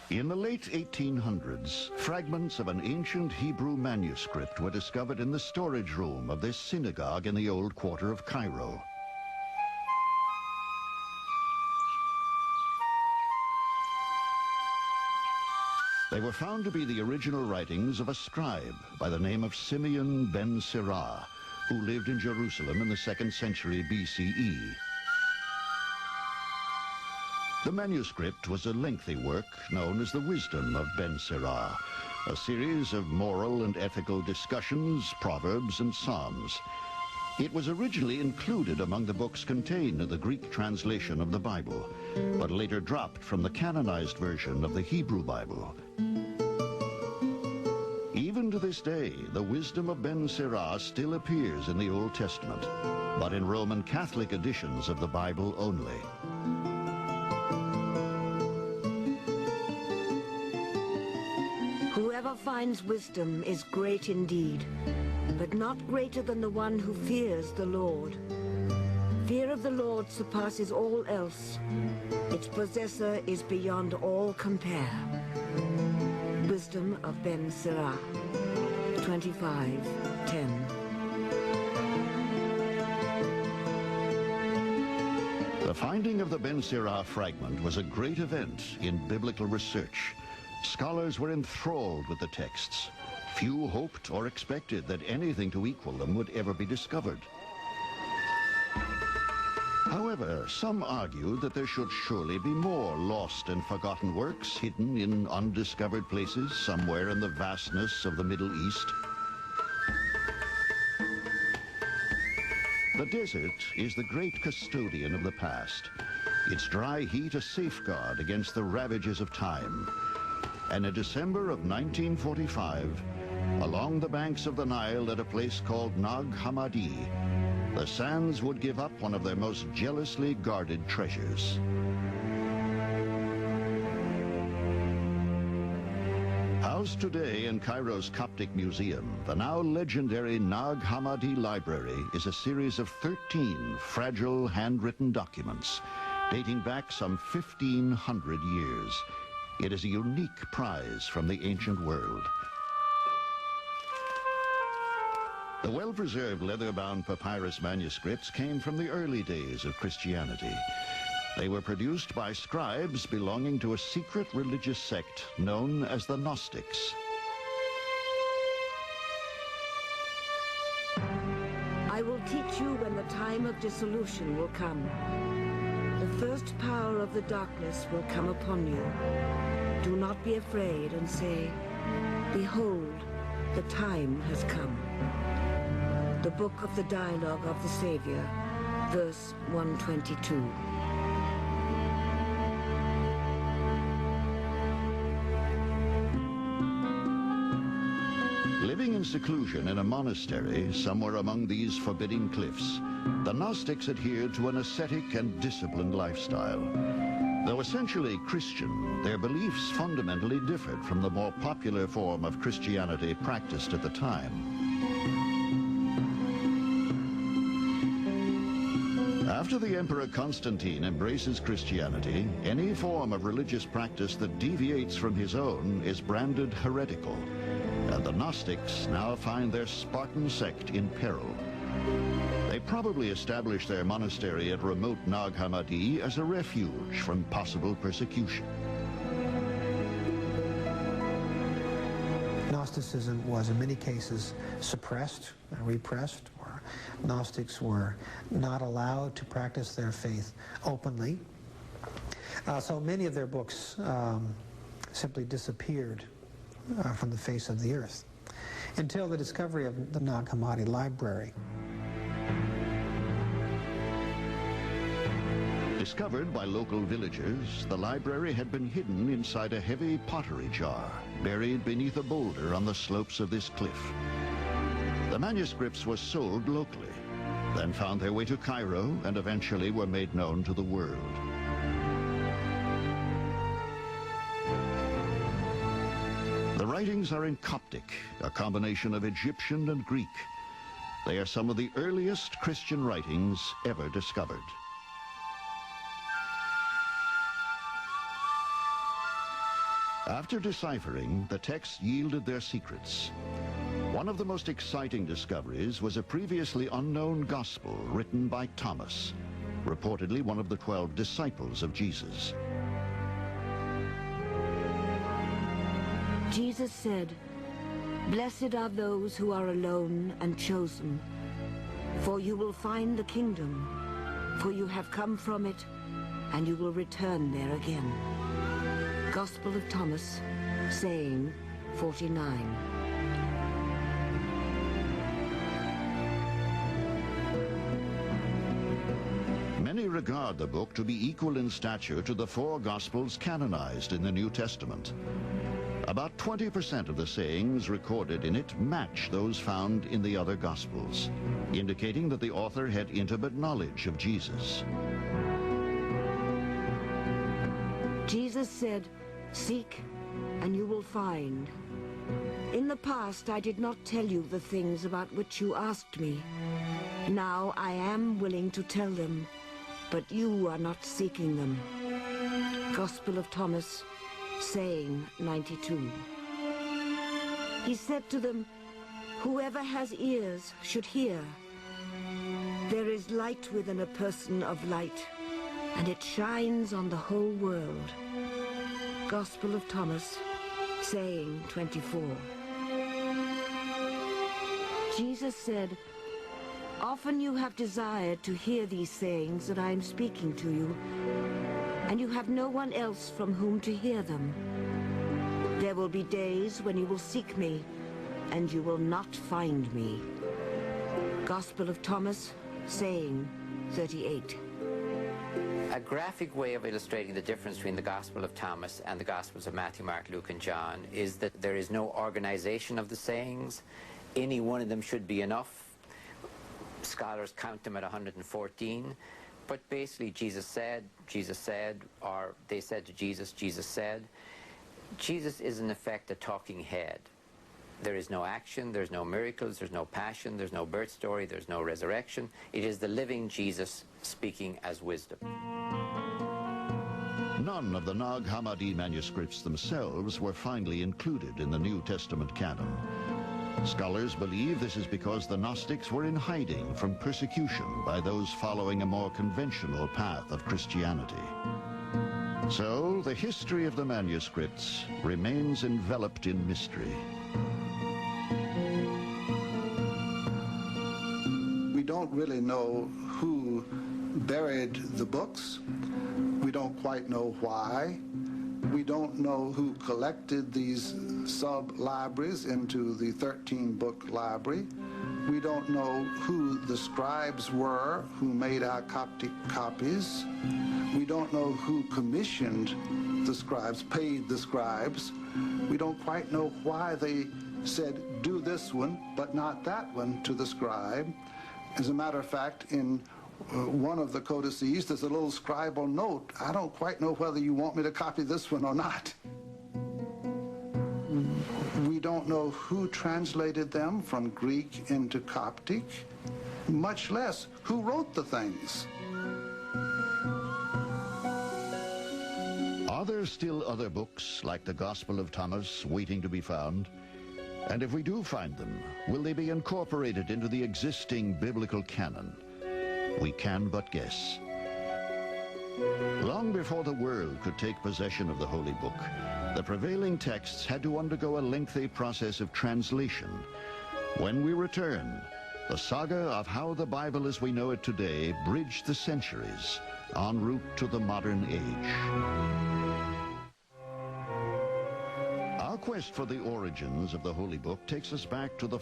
In the late 1800s, fragments of an ancient Hebrew manuscript were discovered in the storage room of this synagogue in the old quarter of Cairo. They were found to be the original writings of a scribe by the name of Simeon ben Sirah, who lived in Jerusalem in the 2nd century BCE. The manuscript was a lengthy work known as the Wisdom of Ben Sirah, a series of moral and ethical discussions, proverbs, and psalms. It was originally included among the books contained in the Greek translation of the Bible, but later dropped from the canonized version of the Hebrew Bible. Even to this day, the Wisdom of Ben Sirah still appears in the Old Testament, but in Roman Catholic editions of the Bible only. Whoever finds wisdom is great indeed, but not greater than the one who fears the Lord. Fear of the Lord surpasses all else. Its possessor is beyond all compare. Wisdom of Ben Sirah, 25:10. The finding of the Ben Sirah fragment was a great event in biblical research. Scholars were enthralled with the texts. Few hoped or expected that anything to equal them would ever be discovered. However, some argued that there should surely be more lost and forgotten works hidden in undiscovered places somewhere in the vastness of the Middle East. The desert is the great custodian of the past, its dry heat a safeguard against the ravages of time. And in December of 1945, along the banks of the Nile at a place called Nag Hammadi, the sands would give up one of their most jealously guarded treasures. Housed today in Cairo's Coptic Museum, the now legendary Nag Hammadi Library is a series of 13 fragile handwritten documents dating back some 1,500 years. It is a unique prize from the ancient world. The well-preserved leather-bound papyrus manuscripts came from the early days of Christianity. They were produced by scribes belonging to a secret religious sect known as the Gnostics. I will teach you when the time of dissolution will come. The first power of the darkness will come upon you. Do not be afraid and say, behold, the time has come. The book of the dialogue of the Savior, verse 122. Living in seclusion in a monastery somewhere among these forbidding cliffs, the Gnostics adhered to an ascetic and disciplined lifestyle. Though essentially Christian, their beliefs fundamentally differed from the more popular form of Christianity practiced at the time. After the Emperor Constantine embraces Christianity, any form of religious practice that deviates from his own is branded heretical, and the Gnostics now find their Spartan sect in peril. They probably established their monastery at remote Nag Hammadi as a refuge from possible persecution. Gnosticism was in many cases suppressed and repressed, or Gnostics were not allowed to practice their faith openly. So many of their books simply disappeared from the face of the earth until the discovery of the Nag Hammadi Library. Discovered by local villagers, the library had been hidden inside a heavy pottery jar, buried beneath a boulder on the slopes of this cliff. The manuscripts were sold locally, then found their way to Cairo, and eventually were made known to the world. The writings are in Coptic, a combination of Egyptian and Greek. They are some of the earliest Christian writings ever discovered. After deciphering, the texts yielded their secrets. One of the most exciting discoveries was a previously unknown gospel written by Thomas, reportedly one of the 12 disciples of Jesus. Jesus said, "Blessed are those who are alone and chosen, for you will find the kingdom, for you have come from it, and you will return there again." Gospel of Thomas, saying 49. Many regard the book to be equal in stature to the 4 Gospels canonized in the New Testament. About 20% of the sayings recorded in it match those found in the other Gospels, indicating that the author had intimate knowledge of Jesus. Jesus said, "Seek, and you will find. In the past I did not tell you the things about which you asked me. Now I am willing to tell them, but you are not seeking them." Gospel of Thomas, saying 92. He said to them, "Whoever has ears should hear. There is light within a person of light, and it shines on the whole world." Gospel of Thomas, saying 24. Jesus said, "Often you have desired to hear these sayings that I am speaking to you, and you have no one else from whom to hear them. There will be days when you will seek me, and you will not find me." Gospel of Thomas, saying 38. A graphic way of illustrating the difference between the Gospel of Thomas and the Gospels of Matthew, Mark, Luke, and John is that there is no organization of the sayings. Any one of them should be enough. Scholars count them at 114. But basically, Jesus said, or they said to Jesus, Jesus said. Jesus is in effect a talking head. There is no action, there's no miracles, there's no passion, there's no birth story, there's no resurrection. It is the living Jesus speaking as wisdom. None of the Nag Hammadi manuscripts themselves were finally included in the New Testament canon. Scholars believe this is because the Gnostics were in hiding from persecution by those following a more conventional path of Christianity. So the history of the manuscripts remains enveloped in mystery. We don't really know who buried the books. We don't quite know why. We don't know who collected these sub-libraries into the 13-book library. We don't know who the scribes were who made our Coptic copies. We don't know who commissioned the scribes, paid the scribes. We don't quite know why they said, do this one, but not that one to the scribe. As a matter of fact, in one of the codices, there's a little scribal note. I don't quite know whether you want me to copy this one or not. We don't know who translated them from Greek into Coptic, much less who wrote the things. Are there still other books like the Gospel of Thomas waiting to be found? And if we do find them, will they be incorporated into the existing biblical canon? We can but guess. Long before the world could take possession of the Holy Book, the prevailing texts had to undergo a lengthy process of translation. When we return, the saga of how the Bible as we know it today bridged the centuries en route to the modern age. Our quest for the origins of the Holy Book takes us back to the